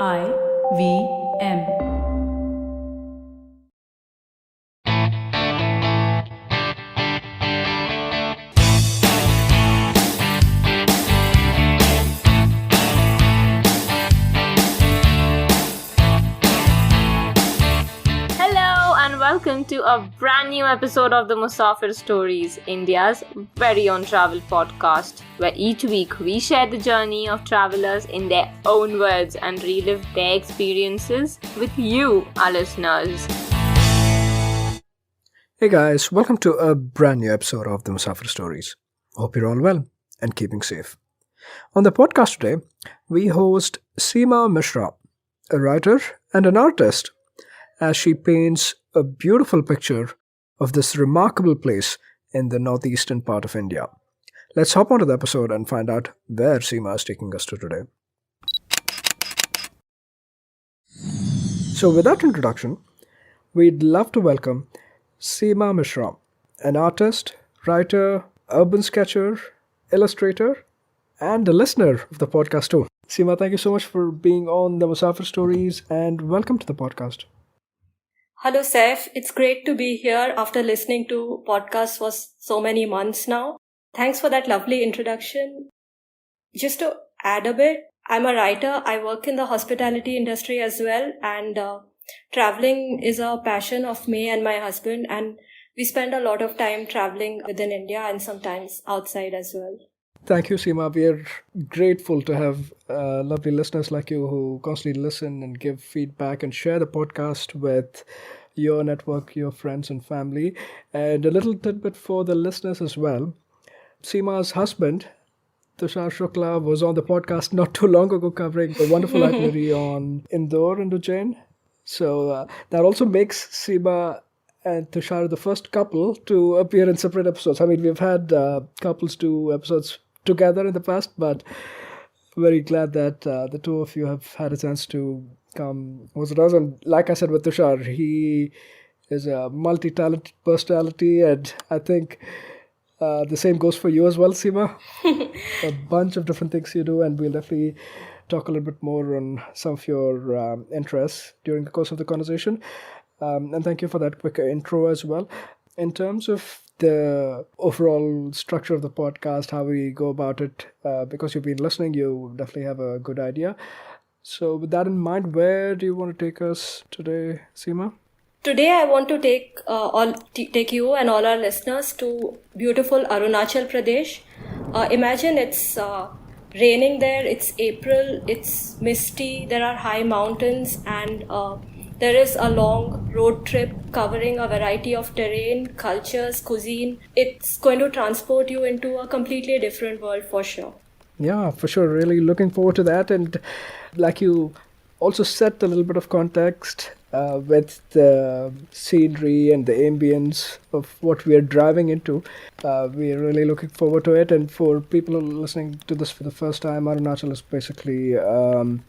IVM. Hello and welcome to a brand new episode of the Musafir Stories, India's very own travel podcast, where each week we share the journey of travelers in their own words and relive their experiences with you, our listeners. Hey guys, welcome to a brand new episode of the Musafir Stories. Hope you're all well and keeping safe. On the podcast today, we host Seema Misra, a writer and an artist, as she paints a beautiful picture of this remarkable place in the northeastern part of India. Let's hop onto the episode and find out where Seema is taking us to today. So, with that introduction, we'd love to welcome Seema Misra, an artist, writer, urban sketcher, illustrator, and a listener of the podcast too. Seema, thank you so much for being on the Musafir Stories and welcome to the podcast. Hello, Saif. It's great to be here after listening to podcasts for so many months now. Thanks for that lovely introduction. Just to add a bit, I'm a writer. I work in the hospitality industry as well, and traveling is a passion of me and my husband, and we spend a lot of time traveling within India and sometimes outside as well. Thank you, Seema. We are grateful to have lovely listeners like you who constantly listen and give feedback and share the podcast with your network, your friends and family. And a little tidbit for the listeners as well. Seema's husband, Tushar Shukla, was on the podcast not too long ago covering the wonderful itinerary on Indore and Ujjain. So that also makes Seema and Tushar the first couple to appear in separate episodes. I mean, we've had couples do episodes together in the past, but very glad that the two of you have had a chance to come with us. And like I said with Tushar, he is a multi-talented personality, and I think the same goes for you as well, Seema. A bunch of different things you do, and we'll definitely talk a little bit more on some of your interests during the course of the conversation. And thank you for that quick intro as well. In terms of the overall structure of the podcast, how we go about it, because you've been listening, you definitely have a good idea. So with that in mind, where do you want to take us today, Seema? Today, I want to take you and all our listeners to beautiful Arunachal Pradesh. Imagine it's raining there. It's April. It's misty. There are high mountains, and there is a long road trip covering a variety of terrain, cultures, cuisine. It's going to transport you into a completely different world for sure. Yeah, for sure. Really looking forward to that. And like you also set a little bit of context with the scenery and the ambience of what we are driving into. We are really looking forward to it. And for people who are listening to this for the first time, Arunachal is basically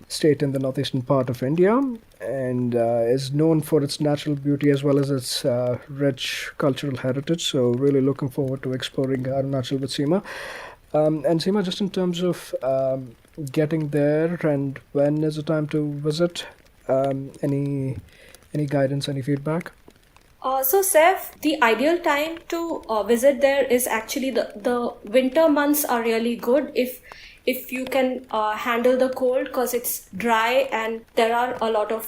state in the northeastern part of India and is known for its natural beauty as well as its rich cultural heritage. So really looking forward to exploring Arunachal with Seema. And Seema, just in terms of getting there and when is the time to visit, any guidance, any feedback? So, Seth, the ideal time to visit there is actually the winter months are really good if you can handle the cold, because it's dry and there are a lot of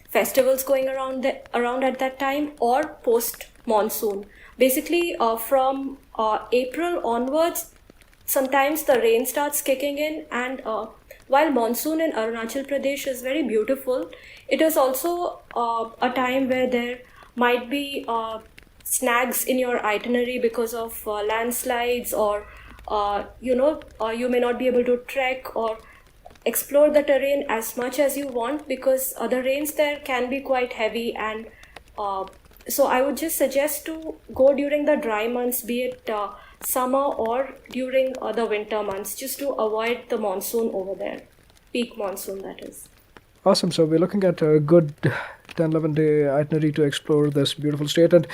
festivals going around at that time, or post monsoon. Basically, from April onwards, sometimes the rain starts kicking in, and while monsoon in Arunachal Pradesh is very beautiful, it is also a time where there might be snags in your itinerary because of landslides, or you may not be able to trek or explore the terrain as much as you want, because the rains there can be quite heavy. And so I would just suggest to go during the dry months, be it summer or during the winter months, just to avoid the monsoon over there, peak monsoon that is. Awesome. So we're looking at a good 10-11 day itinerary to explore this beautiful state. And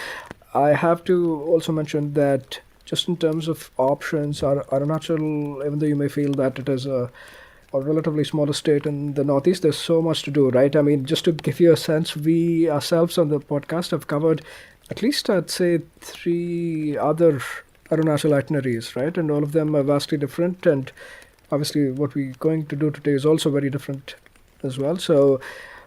I have to also mention that just in terms of options, Arunachal, even though you may feel that it is a or relatively smaller state in the Northeast, there's so much to do, right? I mean, just to give you a sense, we ourselves on the podcast have covered at least, I'd say, 3 other Arunachal itineraries, right? And all of them are vastly different. And obviously, what we're going to do today is also very different as well. So,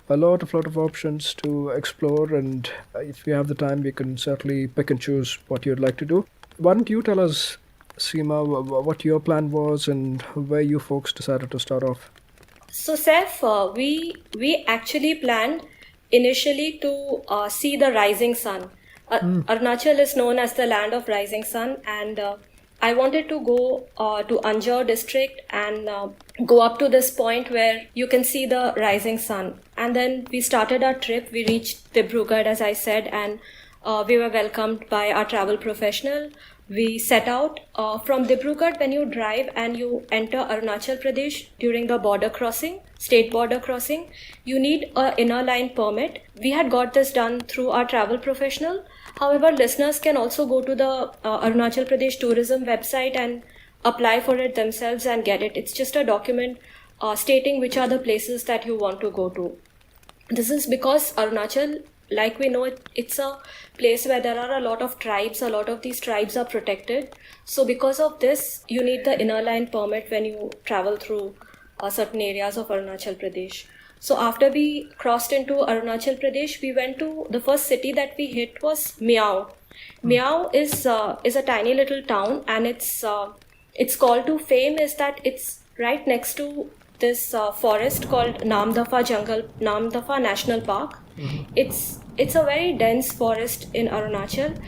a lot of options to explore. And if you have the time, you can certainly pick and choose what you'd like to do. Why don't you tell us, Seema, what your plan was and where you folks decided to start off? So, Seth, we actually planned initially to see the rising sun. Arunachal is known as the land of rising sun, and I wanted to go to Anjar district and go up to this point where you can see the rising sun. And then we started our trip. We reached Dibrugarh, as I said, and we were welcomed by our travel professional. We set out from Dibrugarh. When you drive and you enter Arunachal Pradesh during the border crossing, state border crossing, you need an inner line permit. We had got this done through our travel professional. However, listeners can also go to the Arunachal Pradesh tourism website and apply for it themselves and get it. It's just a document stating which are the places that you want to go to. This is because Arunachal, like we know, it's a place where there are a lot of tribes. A lot of these tribes are protected. So because of this, you need the inner line permit when you travel through certain areas of Arunachal Pradesh. So after we crossed into Arunachal Pradesh, we went to the first city that we hit was Miao. Miao is a tiny little town, and its call to fame is that it's right next to this forest called Namdapha National Park. It's a very dense forest in Arunachal,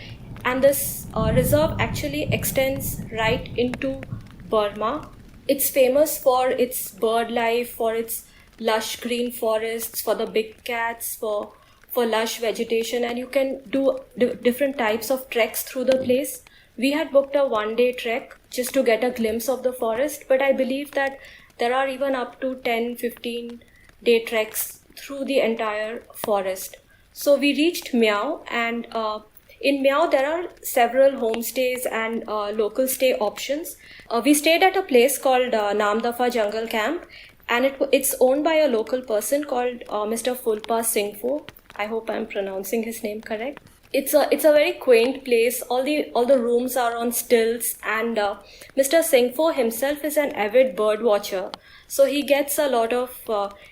and this reserve actually extends right into Burma. It's famous for its bird life, for its lush green forests, for the big cats, for lush vegetation, and you can do different types of treks through the place. We had booked a 1-day trek just to get a glimpse of the forest, but I believe that there are even up to 10-15 day treks through the entire forest. So we reached Miao, and in Miao there are several homestays and local stay options. We stayed at a place called Namdapha Jungle Camp, and it's owned by a local person called Mr. Fulpa Singpho. I hope I'm pronouncing his name correct. It's a very quaint place. All the rooms are on stilts, and Mr. Singpho himself is an avid bird watcher. So he gets a lot of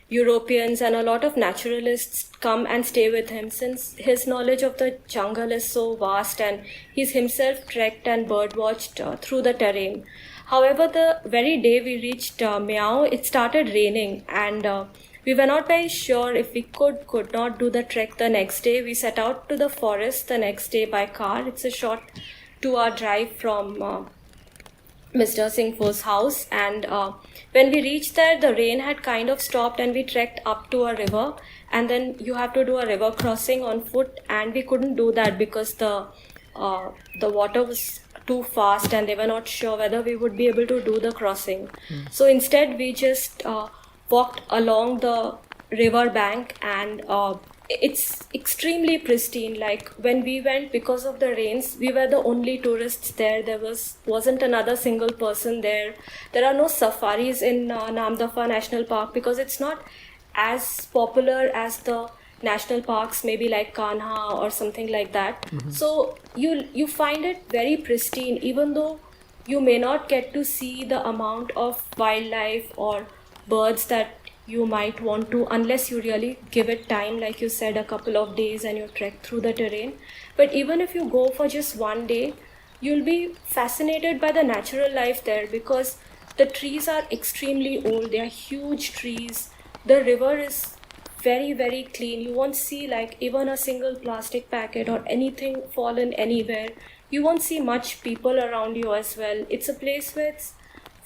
Europeans and a lot of naturalists come and stay with him, since his knowledge of the jungle is so vast, and he's himself trekked and bird watched through the terrain. However, the very day we reached Miao, it started raining, and we were not very sure if we could not do the trek the next day. We set out to the forest the next day by car. It's a short 2-hour drive from Mr. Singpho's house, and when we reached there, the rain had kind of stopped, and we trekked up to a river, and then you have to do a river crossing on foot, and we couldn't do that because the water was too fast, and they were not sure whether we would be able to do the crossing. So instead, we just walked along the river bank, and it's extremely pristine. Like when we went, because of the rains, we were the only tourists there. There wasn't another single person there. There are no safaris in Namdapha National Park because it's not as popular as the national parks, maybe like Kanha or something like that. So you find it very pristine, even though you may not get to see the amount of wildlife or birds that you might want to, unless you really give it time, like you said, a couple of days, and you trek through the terrain. But even if you go for just 1 day, you'll be fascinated by the natural life there, because the trees are extremely old. They are huge trees. The river is very, very clean. You won't see like even a single plastic packet or anything fallen anywhere. You won't see much people around you as well. It's a place where it's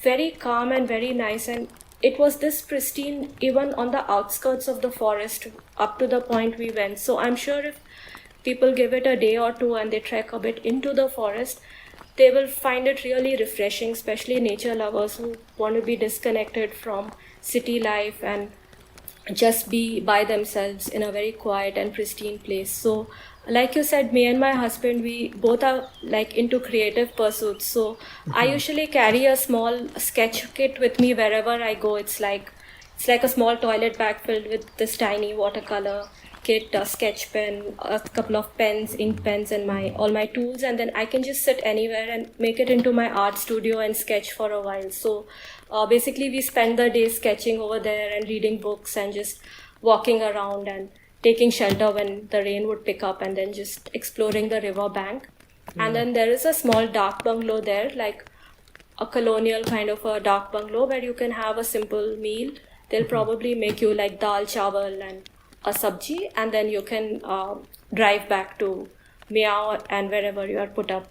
very calm and very nice, and it was this pristine even on the outskirts of the forest up to the point we went. So I'm sure if people give it a day or two and they trek a bit into the forest, they will find it really refreshing, especially nature lovers who want to be disconnected from city life and just be by themselves in a very quiet and pristine place. So like you said, me and my husband, we both are like into creative pursuits. So I usually carry a small sketch kit with me wherever I go. It's like a small toilet bag filled with this tiny watercolor kit, a sketch pen, a couple of pens, ink pens, and my all my tools, and then I can just sit anywhere and make it into my art studio and sketch for a while. So basically, we spend the day sketching over there and reading books and just walking around and taking shelter when the rain would pick up, and then just exploring the river bank. And then there is a small dark bungalow there, like a colonial kind of a dark bungalow where you can have a simple meal. They'll probably make you like dal chawal and a sabji, and then you can drive back to Miao and wherever you are put up.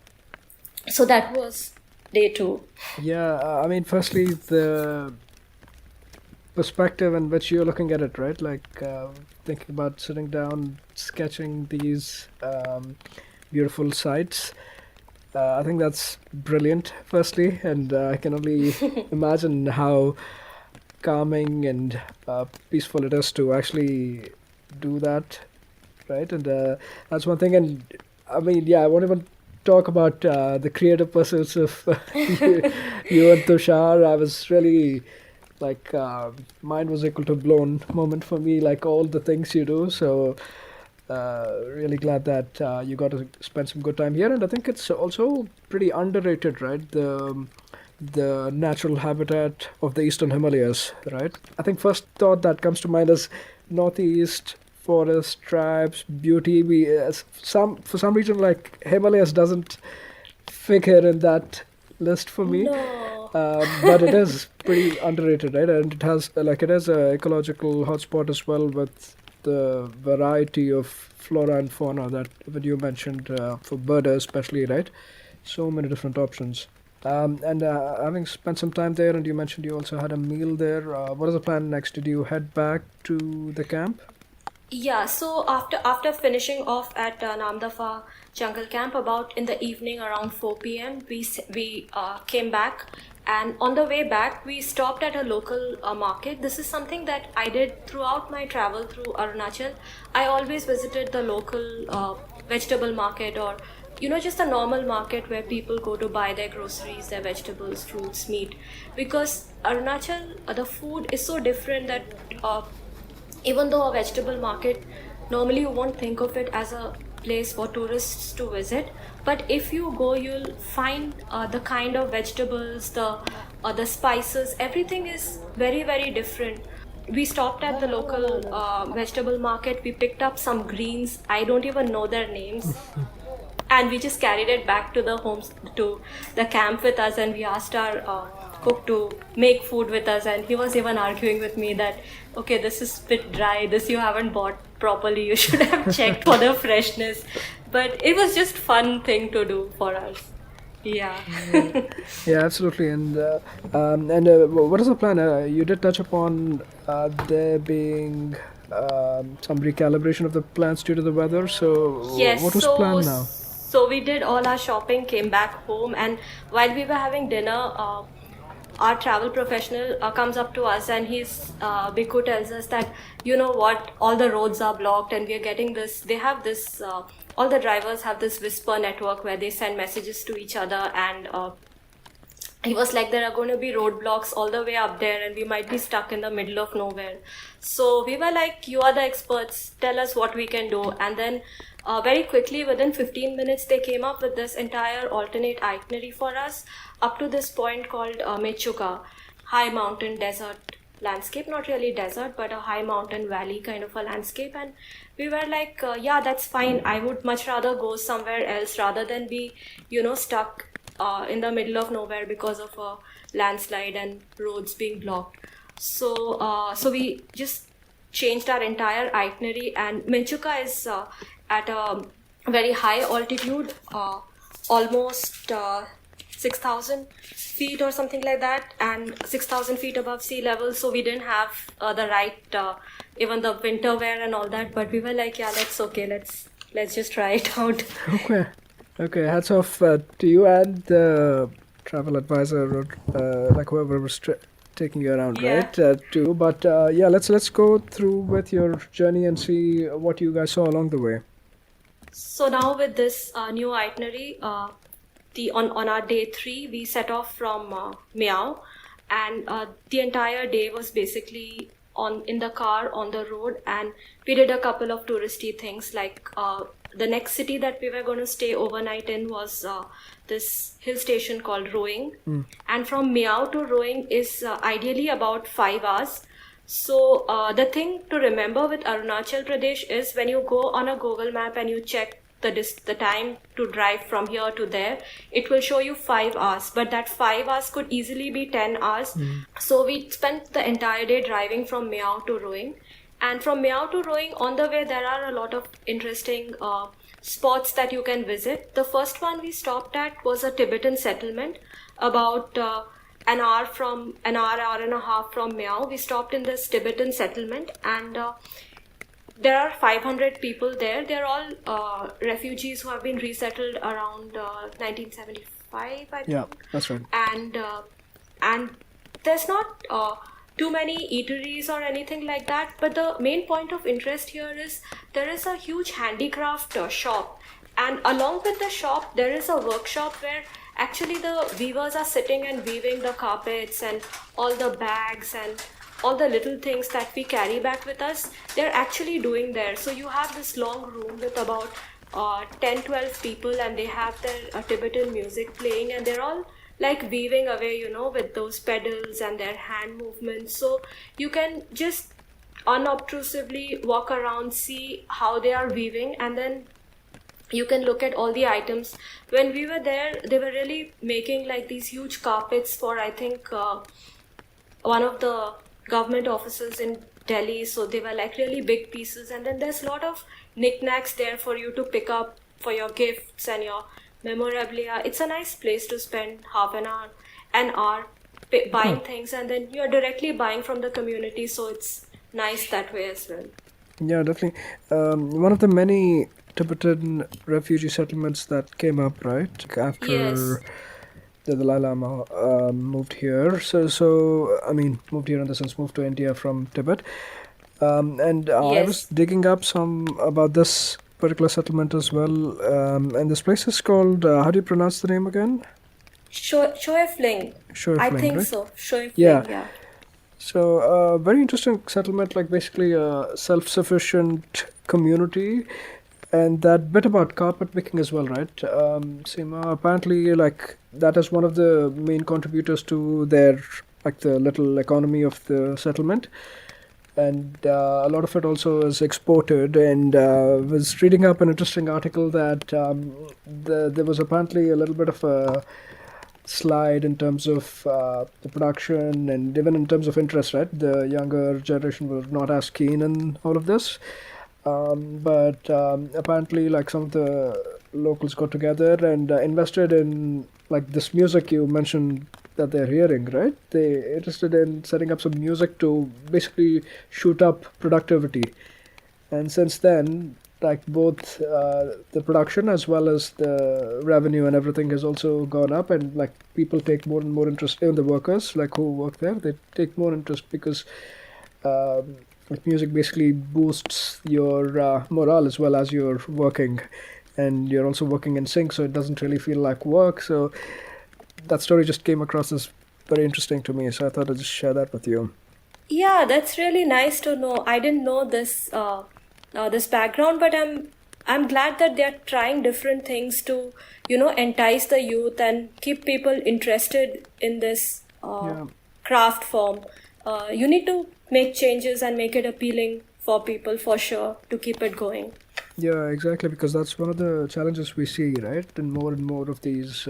So that was day 2. Yeah, I mean, firstly, the perspective in which you're looking at it, right? Like thinking about sitting down, sketching these beautiful sights. I think that's brilliant, firstly, and I can only imagine how calming and peaceful it is to actually do that, right? And that's one thing. And I mean, yeah, I won't even talk about the creative pursuits of you and Tushar. I was really like mine was equal to blown moment for me, like all the things you do. So really glad that you got to spend some good time here, and I think it's also pretty underrated, right? The natural habitat of the eastern Himalayas, right? I think first thought that comes to mind is northeast forest tribes beauty. For some reason, like Himalayas doesn't figure in that list for me. No. But it is pretty underrated, right? And it is a ecological hotspot as well, with the variety of flora and fauna that you mentioned, for birders especially, right? So many different options. And having spent some time there, and you mentioned you also had a meal there. What is the plan next? Did you head back to the camp? Yeah, so after finishing off at Namdapha jungle camp, about in the evening around 4 p.m., we came back, and on the way back we stopped at a local market. This is something that I did throughout my travel through Arunachal. I always visited the local vegetable market, or just a normal market where people go to buy their groceries, their vegetables, fruits, meat, because Arunachal, the food is so different that even though a vegetable market, normally you won't think of it as a place for tourists to visit, but if you go, you'll find the kind of vegetables, the spices, everything is very, very different. We stopped at the local vegetable market. We picked up some greens. I don't even know their names. And we just carried it back to the camp with us, and we asked our cook to make food with us, and he was even arguing with me that, okay, this is a bit dry, this you haven't bought properly, you should have checked for the freshness. But it was just fun thing to do for us. Yeah. Yeah, absolutely. And what is the plan? You did touch upon there being some recalibration of the plans due to the weather. So Yes, what was planned now? so we did all our shopping, came back home, and while we were having dinner, our travel professional comes up to us, and Bhikkhu tells us that, you know what, all the roads are blocked, and we are getting this. They have this. All the drivers have this whisper network where they send messages to each other, and he was like, there are going to be roadblocks all the way up there, and we might be stuck in the middle of nowhere. So we were like, you are the experts, tell us what we can do. And then very quickly, within 15 minutes, they came up with this entire alternate itinerary for us up to this point called Mechuka, high mountain desert landscape. Not really desert, but a high mountain valley kind of a landscape. And we were like, yeah, that's fine. I would much rather go somewhere else rather than be, stuck in the middle of nowhere because of a landslide and roads being blocked. So we just changed our entire itinerary, and Mechuka is at a very high altitude, almost 6,000 feet or something like that, and 6,000 feet above sea level. So we didn't have the right, even the winter wear and all that, but we were like, yeah, let's just try it out. Okay, hats off to you and the travel advisor, or like whoever was taking you around, Yeah. right? Too. But yeah, let's go through with your journey and see what you guys saw along the way. So now with this new itinerary, on our day 3, we set off from Miao, and the entire day was basically on in the car on the road, and we did a couple of touristy things like the next city that we were going to stay overnight in was this hill station called Roing, and from Miao to Roing is ideally about 5 hours. So the thing to remember with Arunachal Pradesh is when you go on a Google map and you check the time to drive from here to there, it will show you 5 hours, but that 5 hours could easily be 10 hours. So we spent the entire day driving from Miao to Roing, and from Miao to Roing on the way there are a lot of interesting spots that you can visit. The first one we stopped at was a Tibetan settlement about hour and a half from Miao. We stopped in this Tibetan settlement, and there are 500 people there. They're all refugees who have been resettled around 1975, I think. Yeah, that's right. And there's not too many eateries or anything like that, but the main point of interest here is there is a huge handicraft shop, and along with the shop there is a workshop where actually the weavers are sitting and weaving the carpets and all the bags and all the little things that we carry back with us. They're actually doing there. So you have this long room with about 10-12 people, and they have their Tibetan music playing, and they're all like weaving away, with those pedals and their hand movements. So you can just unobtrusively walk around, see how they are weaving, and then you can look at all the items. When we were there, they were really making like these huge carpets for, I think, one of the government offices in Delhi. So they were like really big pieces, and then there's a lot of knickknacks there for you to pick up for your gifts and your memorabilia. It's a nice place to spend an hour buying things, and then you're directly buying from the community, so it's nice that way as well. Yeah, definitely. One of the many Tibetan refugee settlements that came up, right? After Yes. the Dalai Lama moved here. So I mean, moved here in the sense, moved to India from Tibet. And I Yes. was digging up some about this particular settlement as well. And this place is called, how do you pronounce the name again? Choephelling. I Choephelling, think right? so. Choephelling, Yeah. yeah. So, very interesting settlement, like basically a self-sufficient community. And that bit about carpet picking as well, right? Seema, apparently, like, that is one of the main contributors to their, like, the little economy of the settlement. And a lot of it also is exported. And was reading up an interesting article that there was apparently a little bit of a slide in terms of the production and even in terms of interest, right? The younger generation were not as keen in all of this. But apparently, like, some of the locals got together and invested in, like, this music you mentioned that they're hearing, right? They interested in setting up some music to basically shoot up productivity. And since then, like, both the production as well as the revenue and everything has also gone up, and like people take more and more interest in the workers, like who work there. They take more interest because like music basically boosts your morale as well as you're working, and you're also working in sync, so it doesn't really feel like work. So that story just came across as very interesting to me, so I thought I'd just share that with you. Yeah, that's really nice to know. I didn't know this background, but I'm glad that they're trying different things to, entice the youth and keep people interested in this Yeah. craft form. You need to make changes and make it appealing for people for sure to keep it going. Yeah, exactly, because that's one of the challenges we see, right? And more of these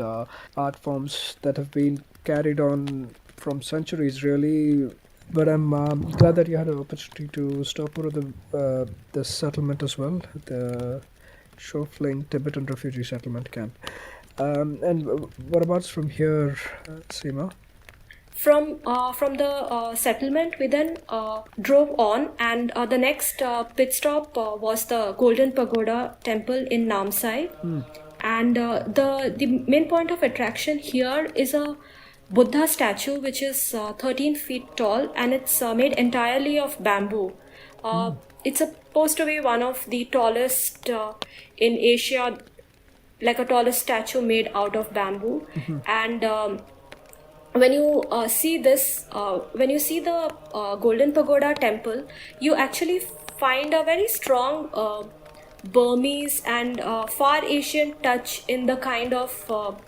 art forms that have been carried on from centuries, really. But I'm glad that you had an opportunity to stop over the settlement as well, the Choephelling Tibetan refugee settlement camp. And what about from here, Seema? From the settlement, we then drove on, and the next pit stop was the Golden Pagoda Temple in Namsai. And the main point of attraction here is a Buddha statue which is 13 feet tall, and it's made entirely of bamboo. It's supposed to be one of the tallest in Asia, like a tallest statue made out of bamboo. And when you see this, when you see the Golden Pagoda temple, you actually find a very strong Burmese and far Asian touch in the kind of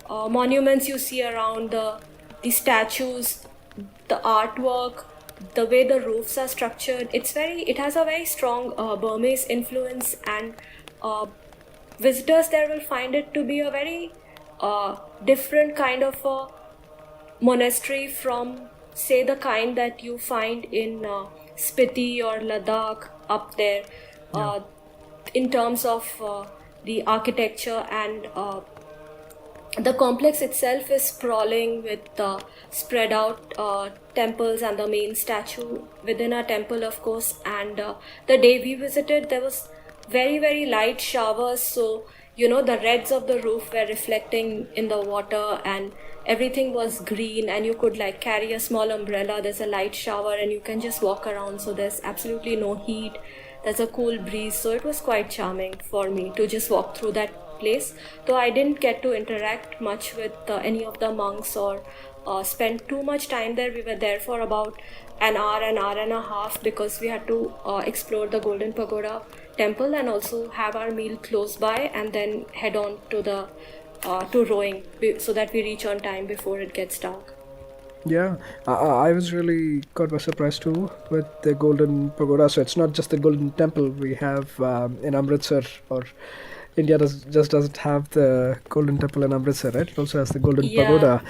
monuments you see around, the statues, the artwork, the way the roofs are structured. It has a very strong Burmese influence, and visitors there will find it to be a very different kind of a monastery from, say, the kind that you find in Spiti or Ladakh up there, in terms of the architecture. And the complex itself is sprawling with spread out temples and the main statue within a temple, of course. And the day we visited, there was very, very light showers, so the reds of the roof were reflecting in the water, and everything was green, and you could like carry a small umbrella. There's a light shower and you can just walk around, so there's absolutely no heat. There's a cool breeze, so it was quite charming for me to just walk through that place. Though I didn't get to interact much with any of the monks or spend too much time there. We were there for about an hour and a half, because we had to explore the Golden Pagoda temple and also have our meal close by, and then head on to the to Roing, so that we reach on time before it gets dark. Yeah, I was really caught by surprise too with the Golden Pagoda. So it's not just the Golden Temple we have in Amritsar, or India doesn't have the Golden Temple in Amritsar, right? It also has the Golden Pagoda.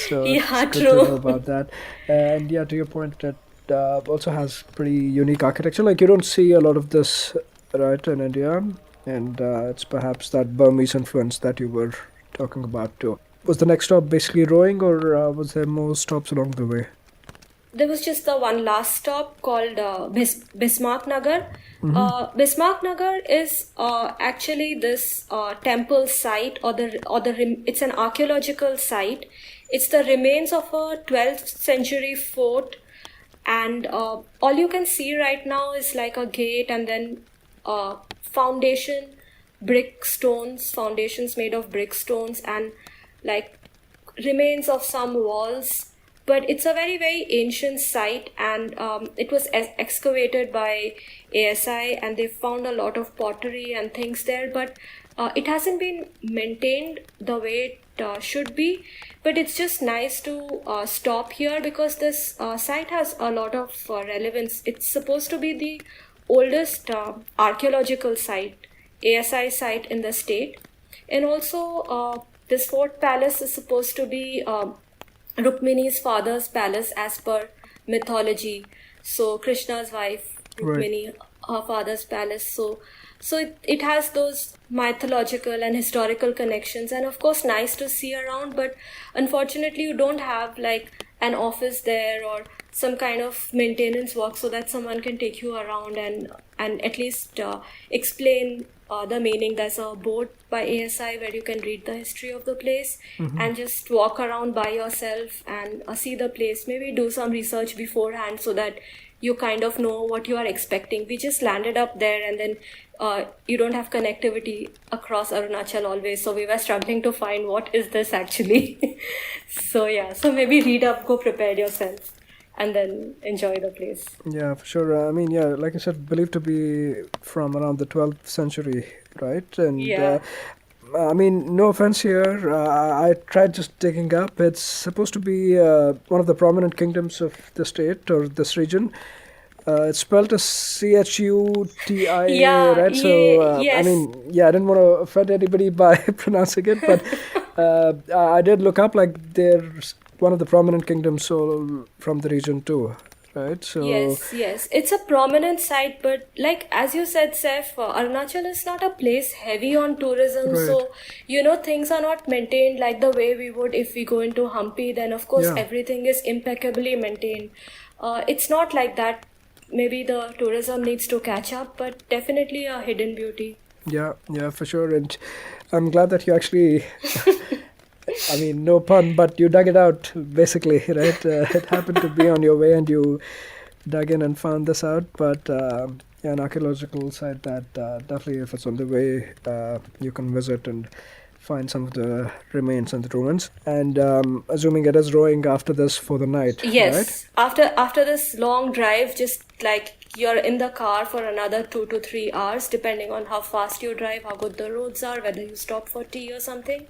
So yeah, it's true. good to know about that. And yeah, to your point, it also has pretty unique architecture. Like you don't see a lot of this, right, in India. And it's perhaps that Burmese influence that you were talking about too. Was the next stop basically Roing, or was there more stops along the way? There was just the one last stop called BhismakNagar. BhismakNagar is actually this temple site, it's an archaeological site. It's the remains of a 12th century fort, and all you can see right now is like a gate, and then foundations made of brick stones, and like remains of some walls. But it's a very, very ancient site, and it was excavated by ASI, and they found a lot of pottery and things there, but it hasn't been maintained the way it should be. But it's just nice to stop here, because this site has a lot of relevance. It's supposed to be the oldest archaeological site, ASI site in the state. And also this fort palace is supposed to be Rukmini's father's palace as per mythology. So Krishna's wife, Rukmini, her father's palace. So it has those mythological and historical connections, and of course nice to see around. But unfortunately you don't have like an office there or some kind of maintenance work, so that someone can take you around and at least explain the meaning. There's a board by ASI where you can read the history of the place and just walk around by yourself and see the place. Maybe do some research beforehand so that you kind of know what you are expecting. We just landed up there, and then you don't have connectivity across Arunachal always, so we were struggling to find what is this actually. So maybe read up, go prepare yourself, and then enjoy the place. Yeah, for sure. I mean, yeah, like I said, believed to be from around the 12th century, right? And I mean, no offense here. I tried just digging up. It's supposed to be one of the prominent kingdoms of the state or this region. It's spelled as Chutia, right? So, yes. I mean, I didn't want to offend anybody by pronouncing it, but I did look up, like, there's one of the prominent kingdoms from the region too, right? So yes, it's a prominent site, but like as you said, Seth, Arunachal is not a place heavy on tourism, right. So things are not maintained like the way we would if we go into Hampi. Then of course everything is impeccably maintained. It's not like that. Maybe the tourism needs to catch up, but definitely a hidden beauty. Yeah, for sure. And I'm glad that you actually I mean, no pun, but you dug it out, basically, right? It happened to be on your way, and you dug in and found this out, but an archaeological site that definitely, if it's on the way, you can visit and find some of the remains and the ruins. And assuming it is rowing after this for the night, right? Yes. After this long drive, just like you're in the car for another 2 to 3 hours, depending on how fast you drive, how good the roads are, whether you stop for tea or something,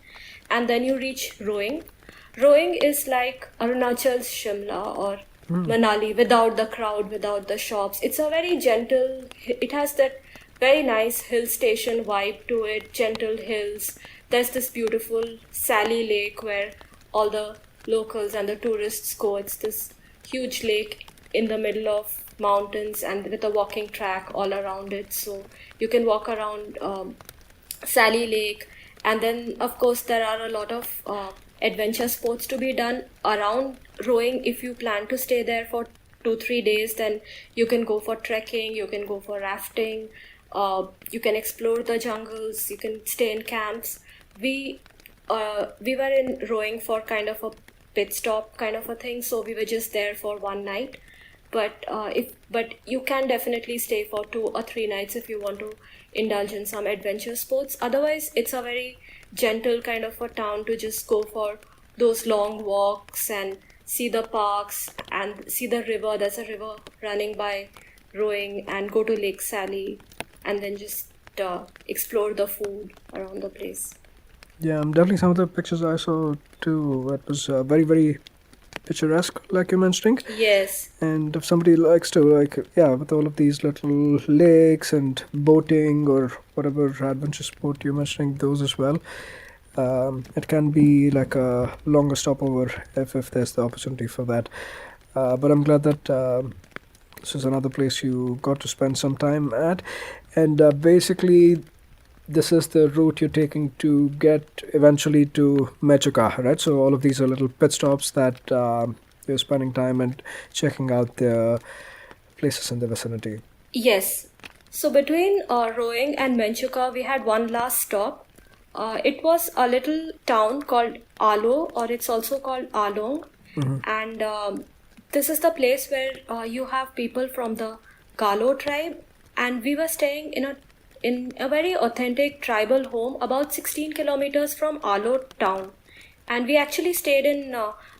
and then you reach Roing. Roing is like Arunachal's Shimla or Manali, without the crowd, without the shops. It's a very gentle. It has that very nice hill station vibe to it. Gentle hills. There's this beautiful Sally Lake where all the locals and the tourists go. It's this huge lake in the middle of mountains and with a walking track all around it. So you can walk around Sally Lake, and then of course there are a lot of adventure sports to be done around Rowing. If you plan to stay there for 2-3 days, then you can go for trekking, you can go for rafting, you can explore the jungles, you can stay in camps. We were in Rowing for kind of a pit stop kind of a thing, so we were just there for one night. But you can definitely stay for 2 or 3 nights if you want to indulge in some adventure sports. Otherwise, it's a very gentle kind of a town to just go for those long walks and see the parks and see the river. There's a river running by Rowing, and go to Lake Sally and then just explore the food around the place. Yeah, definitely some of the pictures I saw too, it was very, very picturesque, like you're mentioning. Yes. And if somebody likes to, with all of these little lakes and boating or whatever adventure sport you're mentioning, those as well, it can be like a longer stopover if there's the opportunity for that. But I'm glad that this is another place you got to spend some time at. And basically, this is the route you're taking to get eventually to Mechuka, right? So all of these are little pit stops that you're spending time and checking out the places in the vicinity. Yes. So between Roing and Mechuka, we had one last stop. It was a little town called Aalo, or it's also called Aalong. And this is the place where you have people from the Kalo tribe. And we were staying in a very authentic tribal home about 16 kilometers from Aalo town. And we actually stayed in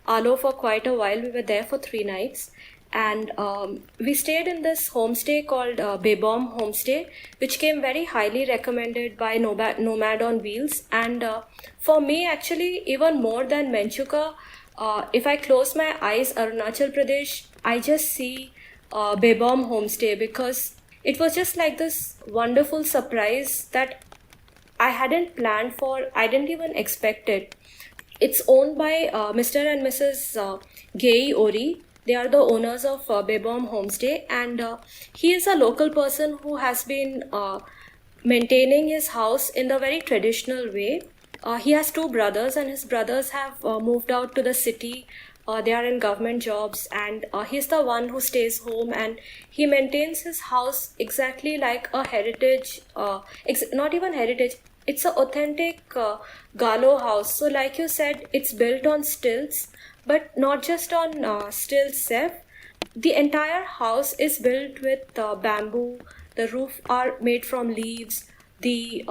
Aalo for quite a while. We were there for 3 nights. And we stayed in this homestay called Bebom Homestay, which came very highly recommended by Nomad on Wheels. And for me, actually, even more than Mechuka, if I close my eyes, Arunachal Pradesh, I just see Bebom Homestay, because it was just like this wonderful surprise that I hadn't planned for. I didn't even expect it. It's owned by Mr. and Mrs. Gay Ori. They are the owners of Bebom Homestay, and he is a local person who has been maintaining his house in the very traditional way. He has 2 brothers, and his brothers have moved out to the city. They are in government jobs, and he's the one who stays home, and he maintains his house exactly like a heritage, not even heritage, it's an authentic Galo house. So like you said, it's built on stilts, but not just on stilts, Seth. The entire house is built with bamboo. The roof are made from leaves. The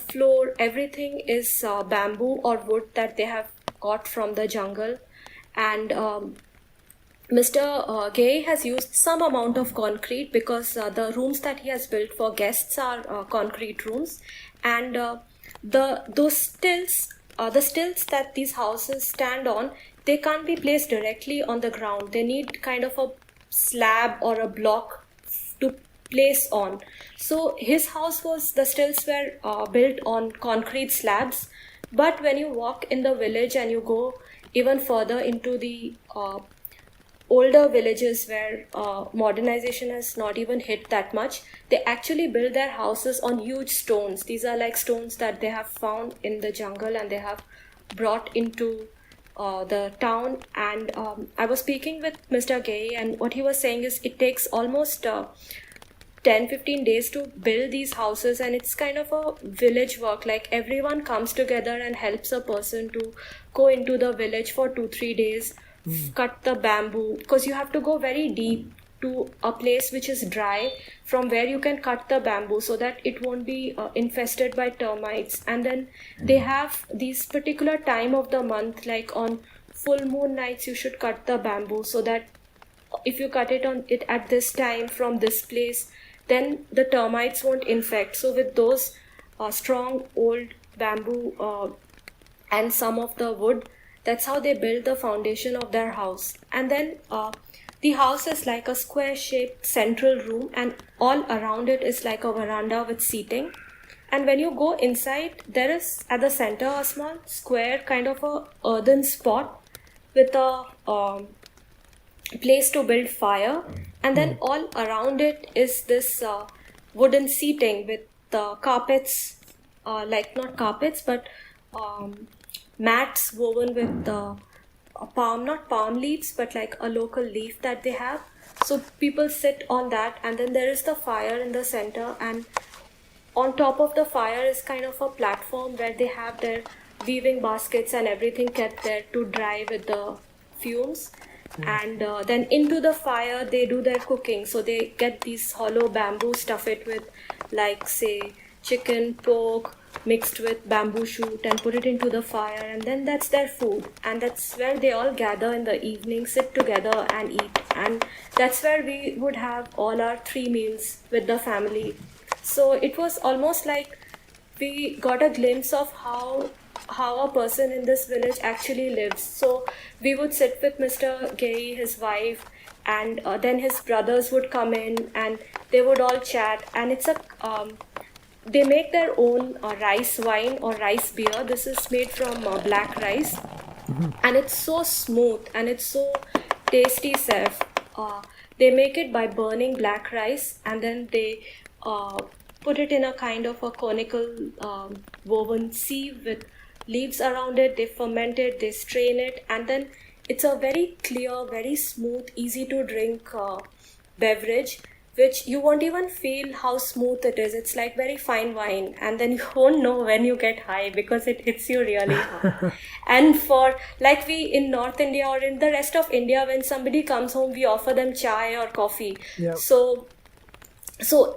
floor, everything is bamboo or wood that they have got from the jungle. And Mr. Gay has used some amount of concrete, because the rooms that he has built for guests are concrete rooms. And those stilts, the stilts that these houses stand on, they can't be placed directly on the ground. They need kind of a slab or a block to place on. So his house the stilts were built on concrete slabs. But when you walk in the village and you go even further into the older villages where modernization has not even hit that much, they actually build their houses on huge stones. These are like stones that they have found in the jungle and they have brought into the town. And I was speaking with Mr. Gay, and what he was saying is it takes almost 10-15 days to build these houses, and it's kind of a village work. Like everyone comes together and helps a person to go into the village for 2-3 days, cut the bamboo, because you have to go very deep to a place which is dry, from where you can cut the bamboo so that it won't be infested by termites. And then they have these particular time of the month, like on full moon nights you should cut the bamboo, so that if you cut it at this time from this place, then the termites won't infect. So with those strong old bamboo and some of the wood, that's how they build the foundation of their house. And then the house is like a square shaped central room, and all around it is like a veranda with seating. And when you go inside, there is at the center a small square kind of a earthen spot with a place to build fire. And then all around it is this wooden seating with carpets, like not carpets but mats woven with not palm leaves, but like a local leaf that they have. So people sit on that, and then there is the fire in the center, and on top of the fire is kind of a platform where they have their weaving baskets and everything kept there to dry with the fumes. And then into the fire they do their cooking. So they get these hollow bamboo, stuff it with like say chicken, pork mixed with bamboo shoot, and put it into the fire, and then that's their food. And that's where they all gather in the evening, sit together and eat. And that's where we would have all our 3 meals with the family. So it was almost like we got a glimpse of how a person in this village actually lives. So we would sit with Mr. Gay, his wife, and then his brothers would come in and they would all chat. And it's they make their own rice wine or rice beer. This is made from black rice, and it's so smooth and it's so tasty, Seth. They make it by burning black rice, and then they put it in a kind of a conical woven sieve with leaves around it. They ferment it, they strain it, and then it's a very clear, very smooth, easy to drink beverage, which you won't even feel how smooth it is. It's like very fine wine, and then you won't know when you get high because it hits you really hard. And for like we in North India or in the rest of India, when somebody comes home, we offer them chai or coffee. Yep. So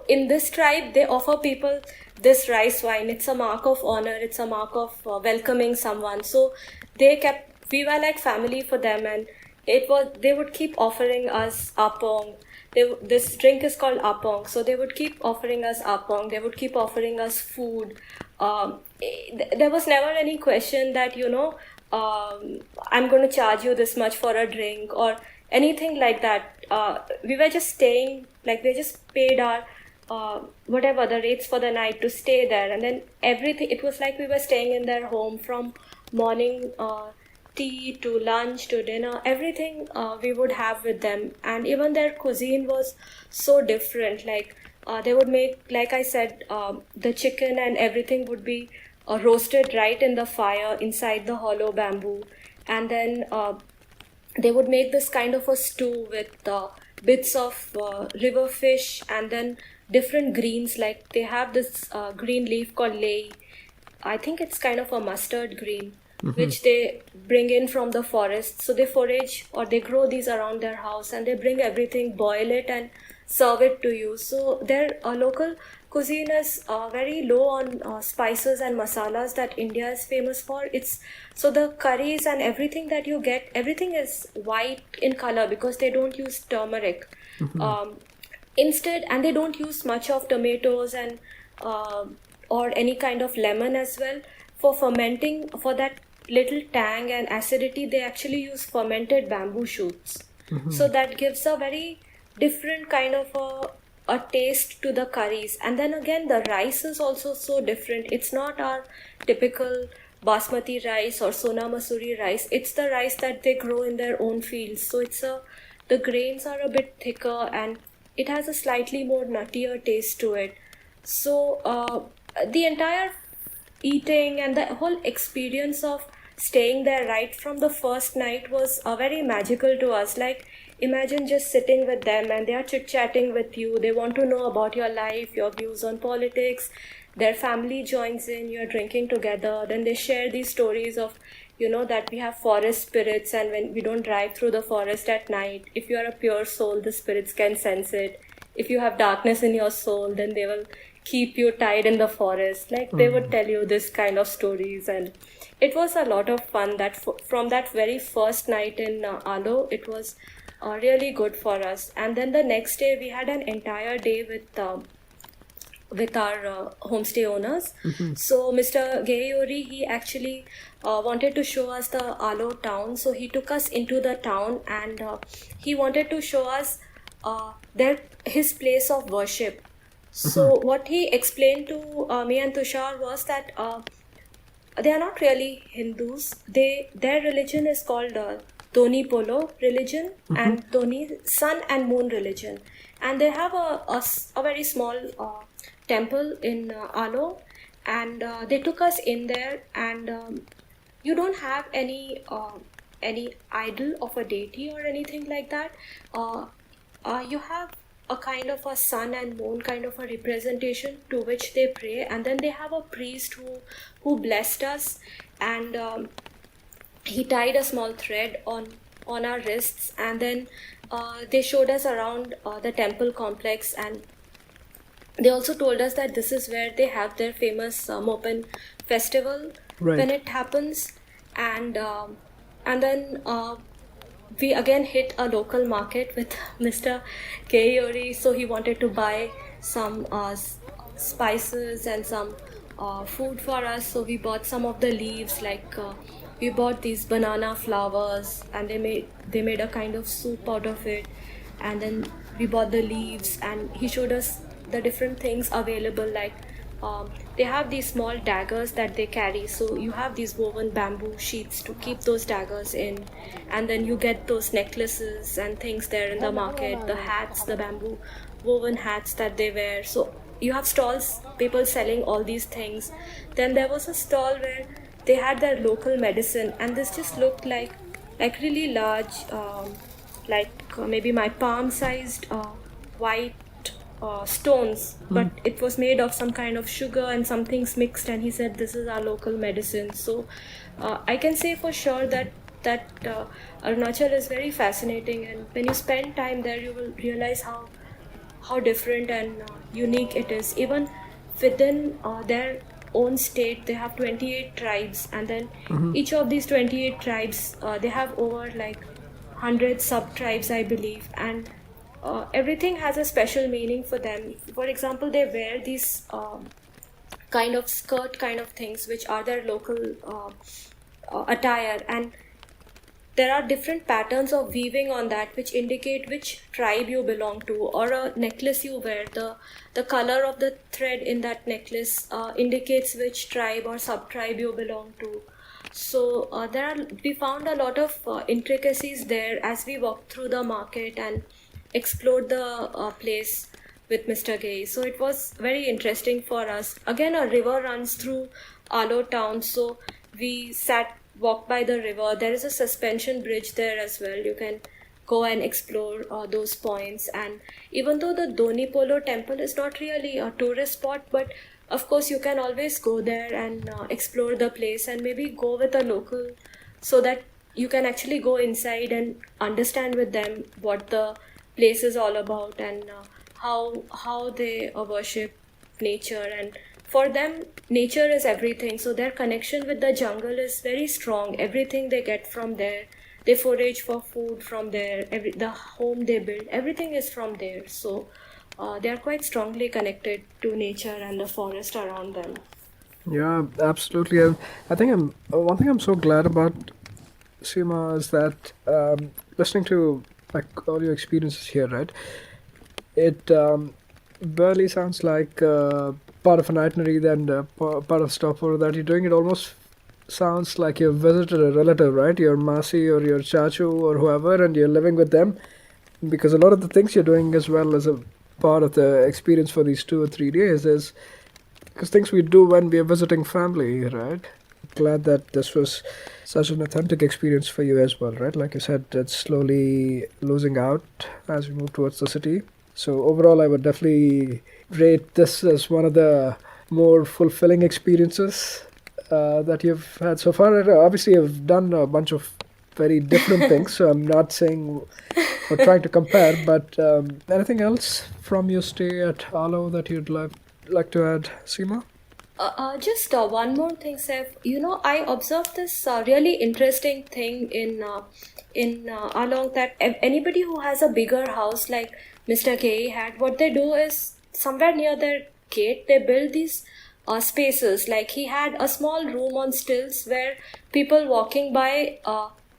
in this tribe, they offer people this rice wine. It's a mark of honor. It's a mark of welcoming someone. So we were like family for them, and they would keep offering us apong. This drink is called apong. So they would keep offering us apong. They would keep offering us food. There was never any question that, I'm going to charge you this much for a drink or anything like that. We were just staying, like they just paid our whatever the rates for the night to stay there, and then everything, it was like we were staying in their home from morning tea to lunch to dinner. Everything we would have with them. And even their cuisine was so different. Like they would make, like I said, the chicken and everything would be roasted right in the fire inside the hollow bamboo, and then they would make this kind of a stew with bits of river fish and then different greens. Like they have this green leaf called lei. I think it's kind of a mustard green, which they bring in from the forest. So they forage or they grow these around their house, and they bring everything, boil it and serve it to you. So their local cuisine is very low on spices and masalas that India is famous for. So the curries and everything that you get, everything is white in color because they don't use turmeric. Instead, and they don't use much of tomatoes and or any kind of lemon as well. For fermenting, for that little tang and acidity, they actually use fermented bamboo shoots. So that gives a very different kind of a taste to the curries. And then again, the rice is also so different. It's not our typical basmati rice or sona masuri rice. It's the rice that they grow in their own fields. So the grains are a bit thicker, and it has a slightly more nuttier taste to it. So the entire eating and the whole experience of staying there right from the first night was very magical to us. Like, imagine just sitting with them and they are chit-chatting with you. They want to know about your life, your views on politics. Their family joins in, you're drinking together. Then they share these stories of that we have forest spirits, and when we don't drive through the forest at night, if you are a pure soul, the spirits can sense it. If you have darkness in your soul, then they will keep you tied in the forest. Like they would tell you this kind of stories, and it was a lot of fun. That from that very first night in Aalo, it was really good for us. And then the next day we had an entire day with our homestay owners. So Mr. Gayori, he actually wanted to show us the Aalo town. So he took us into the town, and he wanted to show us his place of worship. So what he explained to me and Tushar was that they are not really Hindus. Their religion is called Doni Polo religion and Doni sun and moon religion, and they have a very small temple in Aalo, and they took us in there, and you don't have any idol of a deity or anything like that. You have a kind of a sun and moon kind of a representation to which they pray, and then they have a priest who blessed us, and he tied a small thread on our wrists, and then they showed us around the temple complex, and they also told us that this is where they have their famous Mopen festival when it happens, and then we again hit a local market with Mr. Kayori. So he wanted to buy some spices and some food for us. So we bought some of the leaves, like we bought these banana flowers, and they made a kind of soup out of it. And then we bought the leaves, and he showed us the different things available, like they have these small daggers that they carry. So you have these woven bamboo sheets to keep those daggers in, and then you get those necklaces and things there in the market, the hats, the bamboo woven hats that they wear. So you have stalls, people selling all these things. Then there was a stall where they had their local medicine, and this just looked like really large, maybe my palm sized white stones, but it was made of some kind of sugar and some things mixed, and he said this is our local medicine. So I can say for sure that Arunachal is very fascinating, and when you spend time there you will realize how different and unique it is. Even within their own state they have 28 tribes, and then each of these 28 tribes they have over like 100 sub tribes, I believe, and everything has a special meaning for them. For example, they wear these kind of skirt kind of things which are their local attire, and there are different patterns of weaving on that which indicate which tribe you belong to. Or a necklace you wear, the color of the thread in that necklace indicates which tribe or sub-tribe you belong to. So we found a lot of intricacies there as we walked through the market and explored the place with Mr. Gay. So it was very interesting for us. Again, a river runs through Aalo town, so we walked by the river. There is a suspension bridge there as well. You can go and explore those points. And even though the Doni Polo temple is not really a tourist spot, but of course you can always go there and explore the place, and maybe go with a local so that you can actually go inside and understand with them what the place is all about, and how they worship nature. And for them nature is everything, so their connection with the jungle is very strong. Everything they get from there, they forage for food from there, the home they build, everything is from there. So they are quite strongly connected to nature and the forest around them. Yeah, absolutely. I think one thing I'm so glad about, Seema, is that listening to like all your experiences here, right? It barely sounds like part of an itinerary than part of stopover that you're doing. It almost sounds like you've visited a relative, right? Your Masi or your Chachu or whoever, and you're living with them, because a lot of the things you're doing as well as a part of the experience for these 2 or 3 days is because things we do when we are visiting family, right? Glad that this was such an authentic experience for you as well, right? Like you said, it's slowly losing out as we move towards the city. So overall, I would definitely rate this as one of the more fulfilling experiences that you've had so far? Obviously, you've done a bunch of very different things, so I'm not saying or trying to compare, but anything else from your stay at Aalo that you'd like to add, Seema? Just one more thing, Seth. I observed this really interesting thing in Aalong, that anybody who has a bigger house like Mr. K had, what they do is somewhere near their gate they build these spaces. Like he had a small room on stilts where people walking by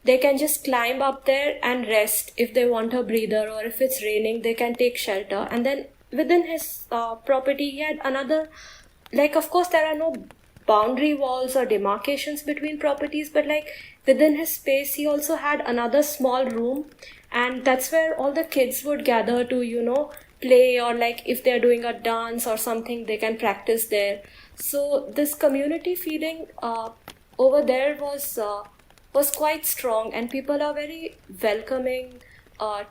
they can just climb up there and rest if they want a breather, or if it's raining they can take shelter. And then within his property he had another, like of course there are no boundary walls or demarcations between properties, but like within his space he also had another small room, and that's where all the kids would gather to play, or like if they're doing a dance or something they can practice there. So this community feeling over there was quite strong, and people are very welcoming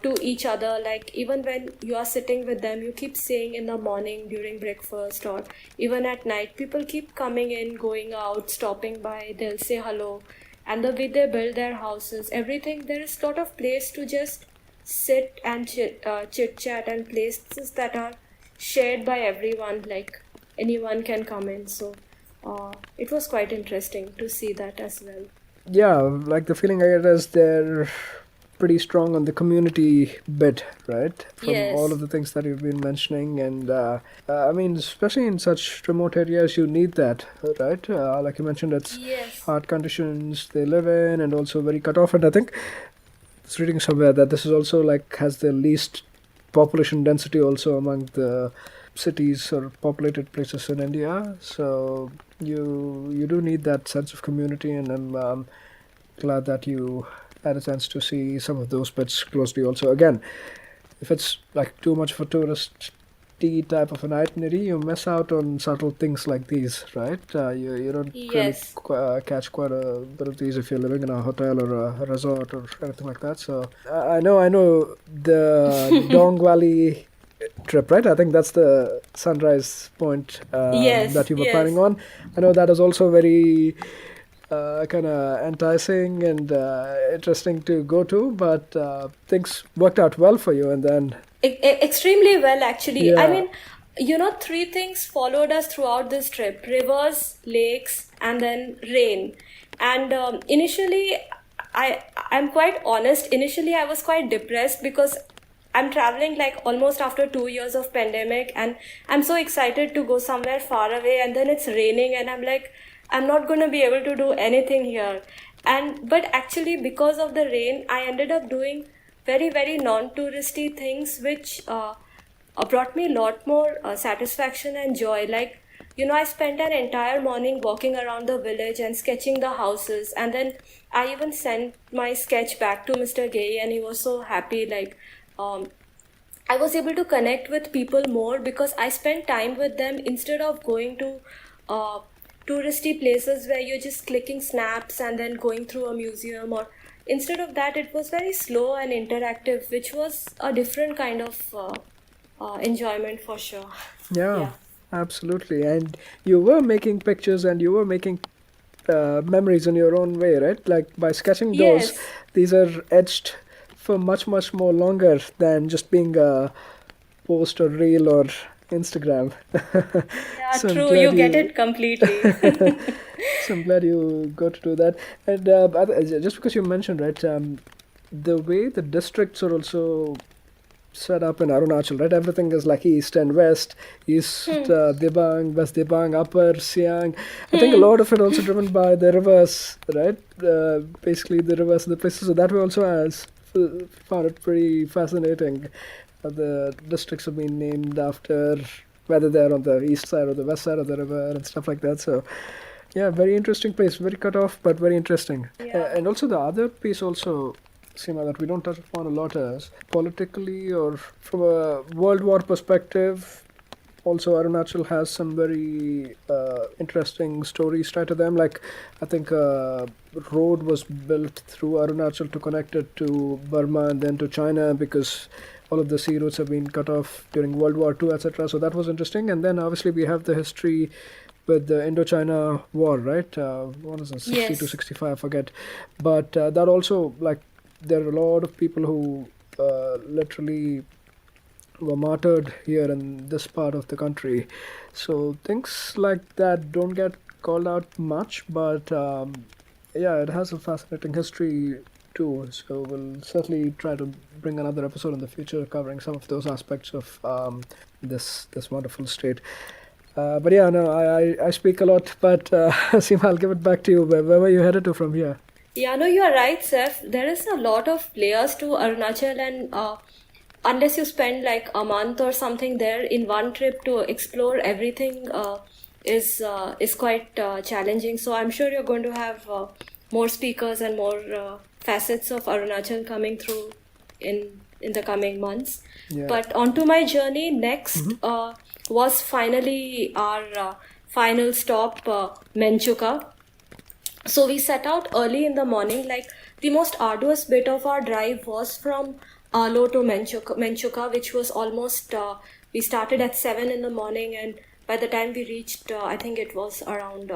to each other. Like even when you are sitting with them, you keep saying in the morning during breakfast, or even at night, people keep coming in, going out, stopping by, they'll say hello. And the way they build their houses, everything, there is a lot of place to just sit and chit chat, and places that are shared by everyone, like anyone can come in. So it was quite interesting to see that as well. Yeah, like the feeling I get is they're pretty strong on the community bit, right? From Yes. all of the things that you've been mentioning, and I mean, especially in such remote areas, you need that, right? Like you mentioned, it's Yes. hard conditions they live in, and also very cut off. And I think I was reading somewhere that this is also like has the least population density also among the cities or populated places in India. So you do need that sense of community, and I'm glad that you had a chance to see some of those bits closely also. Again, if it's like too much of a touristy type of an itinerary, you miss out on subtle things like these, right? You don't Yes. really catch quite a bit of these if you're living in a hotel or a resort or anything like that. So I know the Dong Valley trip, right? I think that's the sunrise point Yes, that you were yes. planning on. I know that is also very kind of enticing and interesting to go to, but things worked out well for you, and then Extremely well, actually. I Yeah. mean, three things followed us throughout this trip: rivers, lakes, and then rain. And initially, I'm quite honest. Initially, I was quite depressed because I'm traveling like almost after 2 years of pandemic, and I'm so excited to go somewhere far away, and then it's raining, and I'm like, I'm not going to be able to do anything here. But actually, because of the rain, I ended up doing very, very non-touristy things, which brought me a lot more satisfaction and joy. Like, I spent an entire morning walking around the village and sketching the houses, and then I even sent my sketch back to Mr. Gay, and he was so happy. Like, I was able to connect with people more because I spent time with them instead of going to uh, touristy places where you're just clicking snaps and then going through a museum. Or instead of that, it was very slow and interactive, which was a different kind of enjoyment for sure. yeah, Yeah. absolutely. And you were making pictures and you were making memories in your own way, right? Like by sketching those, Yes. these are etched for much, much more longer than just being a post or reel or Instagram. Yeah, So I'm true. glad You get it completely. So I'm glad you got to do that. And just because you mentioned, right, the way the districts are also set up in Arunachal, right? Everything is like east and west, east Dibang, west Dibang, upper Siang. I think a lot of it also driven by the rivers, right? Basically the rivers, the places. So that way also has found it pretty fascinating. The districts have been named after whether they're on the east side or the west side of the river and stuff like that. So yeah, very interesting place, very cut off, but very interesting. Yeah. And also the other piece also, Seema, that we don't touch upon a lot is politically or from a World War perspective. Also, Arunachal has some very interesting stories tied to them. Like, I think a road was built through Arunachal to connect it to Burma and then to China because all of the sea routes have been cut off during World War II, etc. So that was interesting. And then obviously we have the history with the Indochina War, right? What is it, 60 to Yes. 65, I forget. But that also, like, there are a lot of people who literally were martyred here in this part of the country. So things like that don't get called out much, but yeah, it has a fascinating history too. So we'll certainly try to bring another episode in the future covering some of those aspects of this wonderful state. But yeah, no, I speak a lot, but Seema, I'll give it back to you. Where were you headed to from here? Yeah, no, you are right, Seth. There is a lot of layers to Arunachal, and unless you spend like a month or something there in one trip to explore everything, is quite challenging. So I'm sure you're going to have more speakers and more facets of Arunachal coming through in the coming months. Yeah. But onto my journey next was finally our final stop, Menchuka. So we set out early in the morning. Like, the most arduous bit of our drive was from Aalo to Menchuka, which was almost, we started at 7 in the morning, and by the time we reached, I think it was around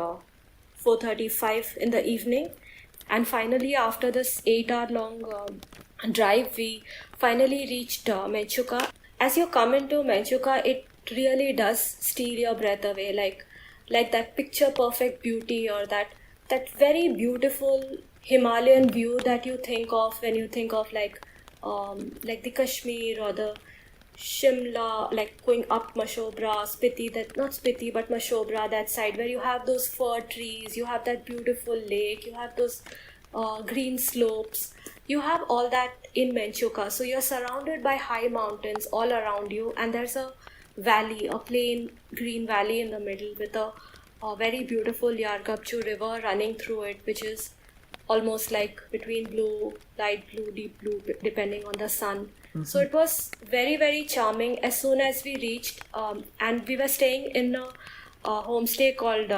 4:35 in the evening. And finally, after this 8-hour long drive, we finally reached Mechuka. As you come into Mechuka, it really does steal your breath away, like that picture perfect beauty, or that very beautiful Himalayan view that you think of when you think of like the Kashmir or the Shimla, like going up Mashobra, Spiti, that not Spiti but Mashobra, that side where you have those fir trees, you have that beautiful lake, you have those green slopes, you have all that in Menchuka. So you're surrounded by high mountains all around you, and there's a valley, a plain green valley in the middle with a very beautiful Yargapchu river running through it, which is almost like between blue, light blue, deep blue, depending on the sun. So it was very, very charming. As soon as we reached, and we were staying in a homestay called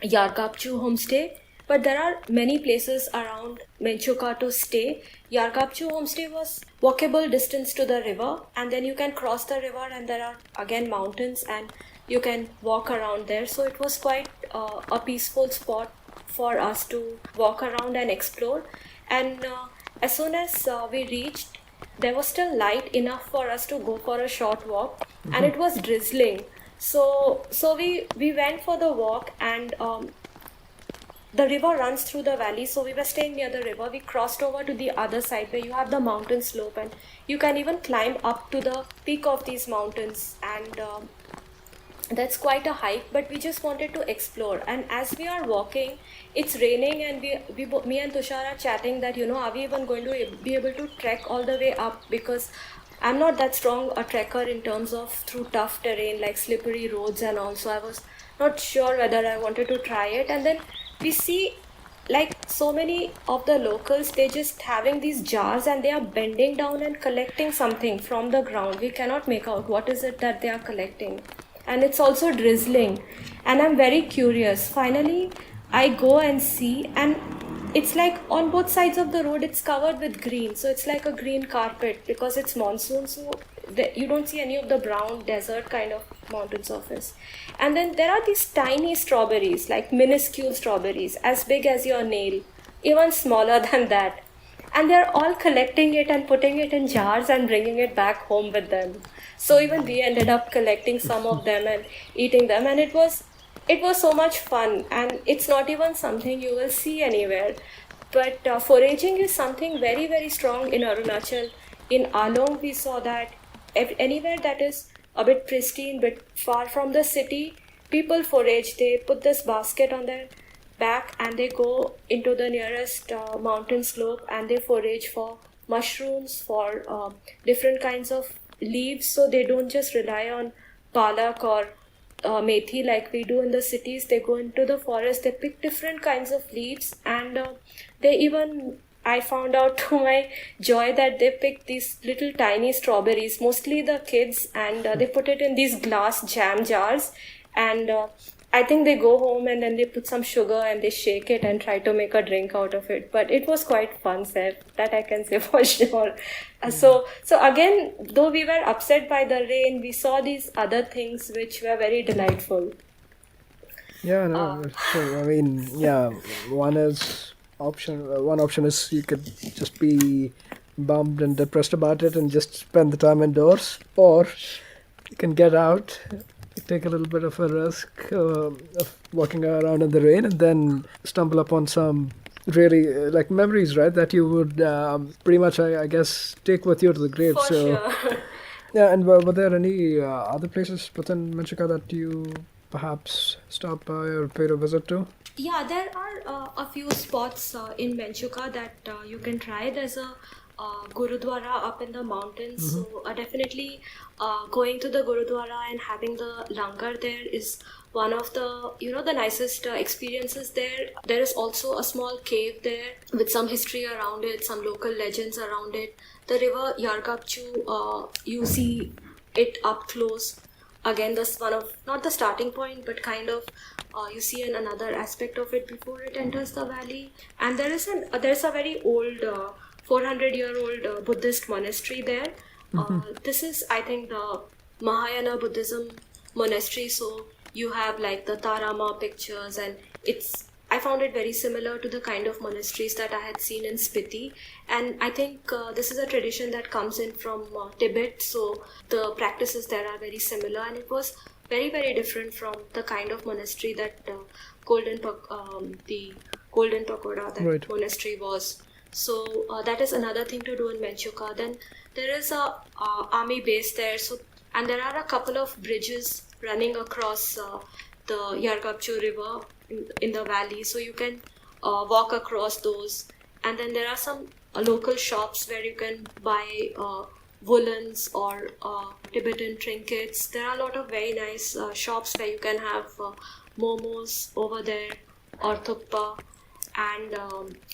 Yargapchu Homestay. But there are many places around Menchuka to stay. Yargapchu Homestay was walkable distance to the river, and then you can cross the river, and there are again mountains, and you can walk around there. So it was quite a peaceful spot for us to walk around and explore. And as soon as we reached, there was still light enough for us to go for a short walk, and it was drizzling. So we went for the walk, and the river runs through the valley. So we were staying near the river. We crossed over to the other side where you have the mountain slope, and you can even climb up to the peak of these mountains, and that's quite a hike, but we just wanted to explore. And as we are walking, it's raining, and me and Tushar are chatting that, are we even going to be able to trek all the way up, because I'm not that strong a trekker in terms of through tough terrain like slippery roads and all. So I was not sure whether I wanted to try it. And then we see, like, so many of the locals, they just having these jars, and they are bending down and collecting something from the ground. We cannot make out what is it that they are collecting, and it's also drizzling, and I'm very curious. Finally, I go and see, and it's like on both sides of the road it's covered with green, so it's like a green carpet because it's monsoon. So you don't see any of the brown desert kind of mountain surface. And then there are these tiny strawberries, like minuscule strawberries, as big as your nail, even smaller than that, and they're all collecting it and putting it in jars and bringing it back home with them. So even we ended up collecting some of them and eating them, and it was so much fun. And it's not even something you will see anywhere, but foraging is something very, very strong in Arunachal. In Aalong, we saw that anywhere that is a bit pristine, but far from the city, people forage. They put this basket on their back, and they go into the nearest mountain slope, and they forage for mushrooms, for different kinds of leaves. So they don't just rely on palak or methi like we do in the cities. They go into the forest, they pick different kinds of leaves, and I found out to my joy that they pick these little tiny strawberries, mostly the kids, and they put it in these glass jam jars, and I think they go home and then they put some sugar and they shake it and try to make a drink out of it. But it was quite fun, Seth. That I can say for sure. So again, though we were upset by the rain, we saw these other things which were very delightful. Yeah, no, sure. I mean, yeah, one option is you could just be bummed and depressed about it and just spend the time indoors, or you can get out, take a little bit of a risk of walking around in the rain, and then stumble upon some really like memories, right? That you would pretty much, I guess, take with you to the grave. For So sure. yeah, and were there any other places within Menchika that you perhaps stopped by or paid a visit to? Yeah, there are a few spots in Menchuka that you can try. There's a Gurudwara up in the mountains, so definitely going to the Gurudwara and having the langar there is one of the the nicest experiences there. There is also a small cave there with some history around it, some local legends around it. The river Yargapchu, you see it up close. Again, this one of not the starting point, but kind of you see another aspect of it before it enters the valley. And there's a very old 400-year-old Buddhist monastery there. This is, I think, the Mahayana Buddhism monastery. So you have like the Tarama pictures, and I found it very similar to the kind of monasteries that I had seen in Spiti. And I think this is a tradition that comes in from Tibet, so the practices there are very similar, and it was very, very different from the kind of monastery that the Golden Pagoda, that Right. monastery was. So that is another thing to do in Mechuka. Then there is a army base there, and there are a couple of bridges running across the Yargapchu River in the valley, so you can walk across those. And then there are some local shops where you can buy woolens or Tibetan trinkets. There are a lot of very nice shops where you can have momos over there or thukpa. And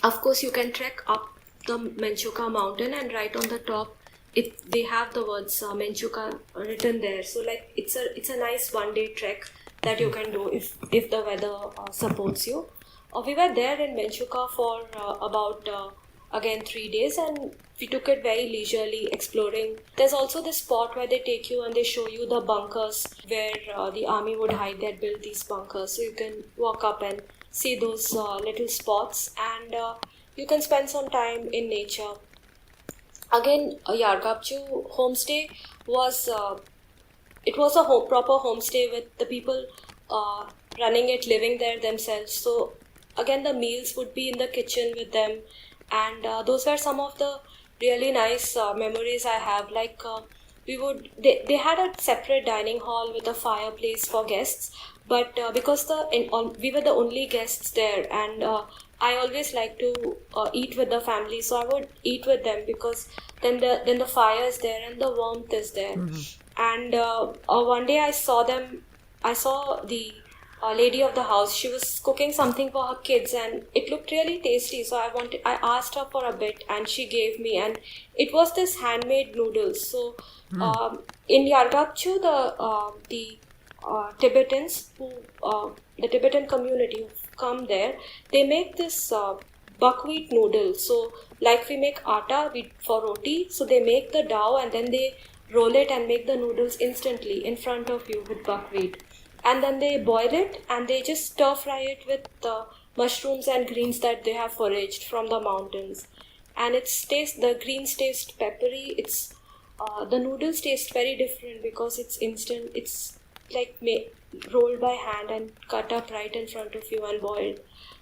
of course, you can trek up the Menchuka mountain, and right on the top, they have the words Menchuka written there. So like it's a nice one-day trek that you can do if the weather supports you. We were there in Menchuka for about again 3 days, and we took it very leisurely exploring. There's also this spot where they take you and they show you the bunkers where the army would hide. They'd build these bunkers, so you can walk up and see those little spots, and you can spend some time in nature. Again, Yargapchu homestay was it was a proper homestay with the people running it, living there themselves. So again, the meals would be in the kitchen with them, and those were some of the really nice memories I have. Like they had a separate dining hall with a fireplace for guests, but because we were the only guests there, and I always like to eat with the family, so I would eat with them because then the fire is there and the warmth is there. And one day I saw the lady of the house. She was cooking something for her kids, and it looked really tasty. So I asked her for a bit, and she gave me, and it was this handmade noodles. So in Yargapchu, the Tibetans the Tibetan community who come there, they make this buckwheat noodle. So like we make atta for roti, so they make the dough and then they roll it and make the noodles instantly in front of you with buckwheat. And then they boil it and they just stir fry it with mushrooms and greens that they have foraged from the mountains. And the greens taste peppery. The noodles taste very different because it's instant. It's like rolled by hand and cut up right in front of you and boiled.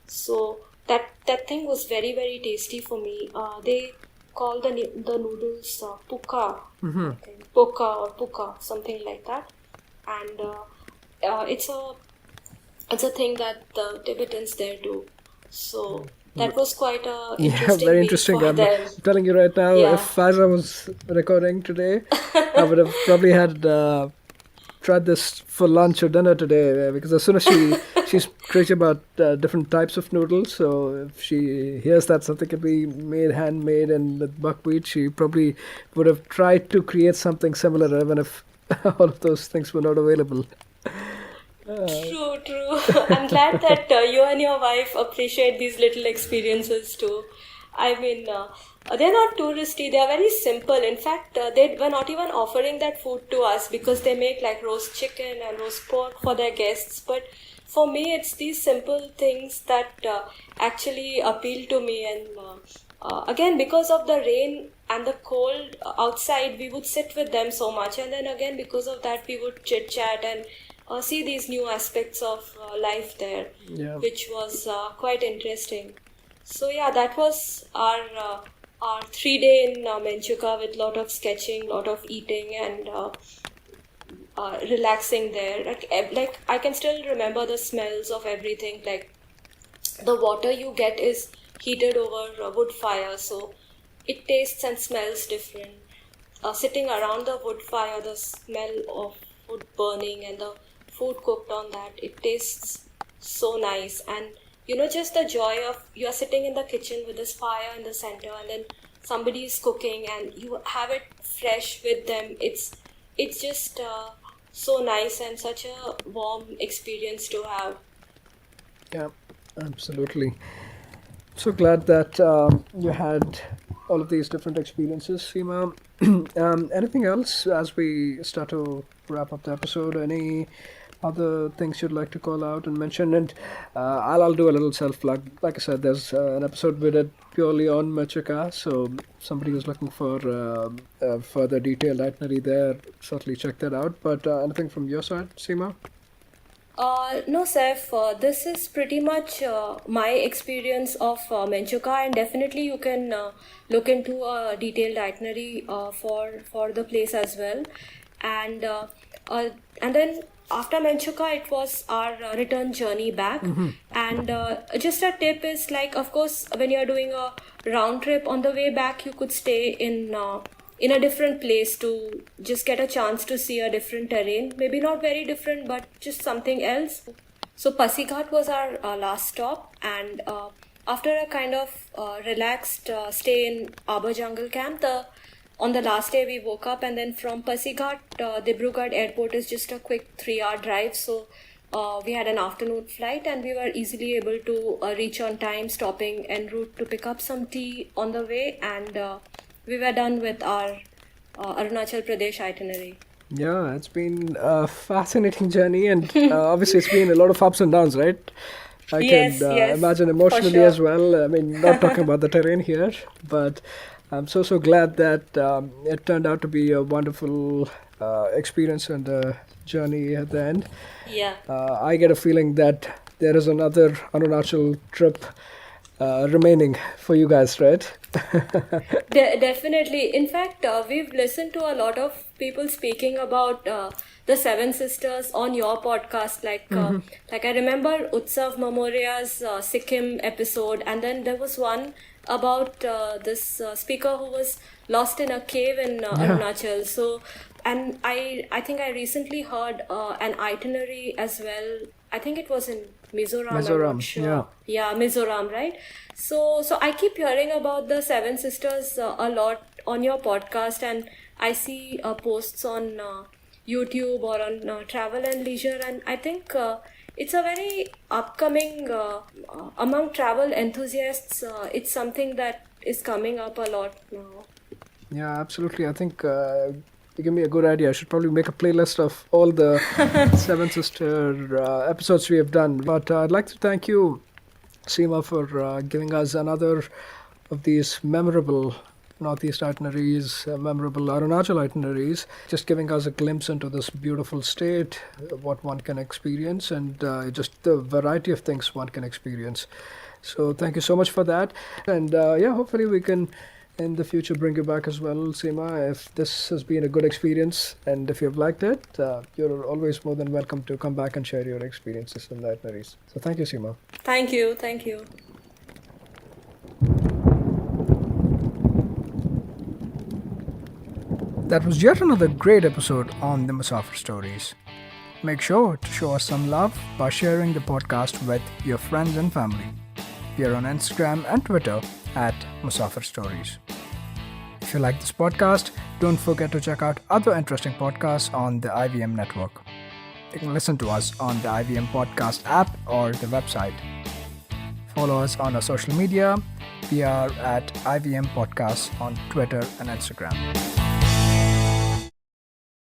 So that thing was very, very tasty for me. They call the noodles puka, I think. Puka or puka, something like that. And it's a thing that the Tibetans there do. So that was quite a interesting very meal interesting. for I'm them. telling you right now, Yeah. if Faza was recording today, I would have probably had tried this for lunch or dinner today because as soon as she's crazy about different types of noodles, so if she hears that something can be made handmade and with buckwheat, she probably would have tried to create something similar even if all of those things were not available. True. I'm glad that you and your wife appreciate these little experiences too. I mean, they're not touristy. They are very simple. In fact, they were not even offering that food to us because they make like roast chicken and roast pork for their guests. But for me, it's these simple things that actually appeal to me. And again, because of the rain and the cold outside, we would sit with them so much. And then again, because of that, we would chit chat and see these new aspects of life there, which was quite interesting. So yeah, that was our 3 day in Mechuka with lot of sketching, lot of eating, and relaxing there. Like I can still remember the smells of everything. Like the water you get is heated over a wood fire, so it tastes and smells different. Sitting around the wood fire, the smell of wood burning and the food cooked on that, it tastes so nice. And just the joy of you're sitting in the kitchen with this fire in the center, and then somebody is cooking and you have it fresh with them. It's just so nice and such a warm experience to have. Yeah, absolutely. So glad that you had all of these different experiences, Seema. Anything else as we start to wrap up the episode? Any other things you'd like to call out and mention? And I'll do a little self-plug. Like I said, there's an episode we did purely on Mechuka, so somebody who's looking for a further detailed itinerary there, certainly check that out. But anything from your side, Seema? No, Saif, this is pretty much my experience of Mechuka, and definitely you can look into a detailed itinerary for the place as well. And then after Mechuka, it was our return journey back. And just a tip is like, of course, when you're doing a round trip on the way back, you could stay in a different place to just get a chance to see a different terrain. Maybe not very different, but just something else. So Pasighat was our last stop, and after a kind of relaxed stay in Arbor Jungle Camp, on the last day we woke up, and then from Pasighat, Dibrugarh airport is just a quick 3-hour drive. So we had an afternoon flight, and we were easily able to reach on time, stopping en route to pick up some tea on the way, and we were done with our Arunachal Pradesh itinerary. Yeah, it's been a fascinating journey, and obviously it's been a lot of ups and downs, right? I can imagine emotionally sure. as well. I mean, not talking about the terrain here, but I'm so glad that it turned out to be a wonderful experience and journey at the end. Yeah. I get a feeling that there is another Arunachal trip remaining for you guys, right? Definitely. In fact, we've listened to a lot of people speaking about the Seven Sisters on your podcast. Like I remember Utsav Mamoria's Sikkim episode, and then there was one about this speaker who was lost in a cave in Arunachal. So, and I think I recently heard an itinerary as well. I think it was in Mizoram. I'm not sure. Yeah, Mizoram, right? So I keep hearing about the Seven Sisters a lot on your podcast, and I see posts on YouTube or on Travel and Leisure, and I think it's a very upcoming among travel enthusiasts. It's something that is coming up a lot now. Yeah, absolutely. I think you give me a good idea. I should probably make a playlist of all the Seven Sister episodes we have done. But I'd like to thank you, Seema, for giving us another of these memorable Northeast itineraries, memorable Arunachal itineraries, just giving us a glimpse into this beautiful state, what one can experience, and just the variety of things one can experience. So thank you so much for that. And hopefully we can in the future bring you back as well, Seema. If this has been a good experience and if you've liked it, you're always more than welcome to come back and share your experiences in the itineraries. So thank you, Seema. Thank you. That was yet another great episode on the Musafir Stories. Make sure to show us some love by sharing the podcast with your friends and family. We are on Instagram and Twitter at Musafir Stories. If you like this podcast, don't forget to check out other interesting podcasts on the IVM network. You can listen to us on the IVM podcast app or the website. Follow us on our social media. We are at IVM Podcasts on Twitter and Instagram.